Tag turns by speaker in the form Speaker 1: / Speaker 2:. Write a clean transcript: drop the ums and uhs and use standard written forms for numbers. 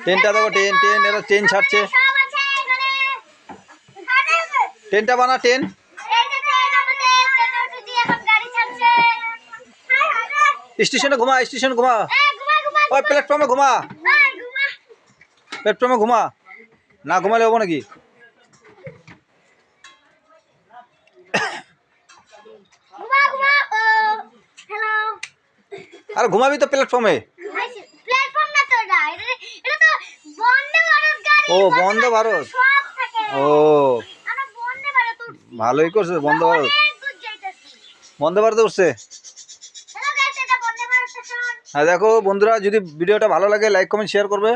Speaker 1: ট্রেনটা দেখো, train train এরা ট্রেন ছাড়ছে। ট্রেনটা বানা, ট্রেন। স্টেশনে ঘুমা, স্টেশনে ঘুমা, ওই প্ল্যাটফর্মে ঘুমা, প্ল্যাটফর্মে ঘুমা। না ঘুমালে হবো নাকি? আর ঘুমাবি তো প্ল্যাটফর্মে। ও বন্দে ভারত, ও ভালোই করছে। বন্দে ভারত, বন্দে ভারত উঠছে। হ্যাঁ দেখো বন্ধুরা, যদি ভিডিওটা ভালো লাগে লাইক কমেন্ট শেয়ার করবে।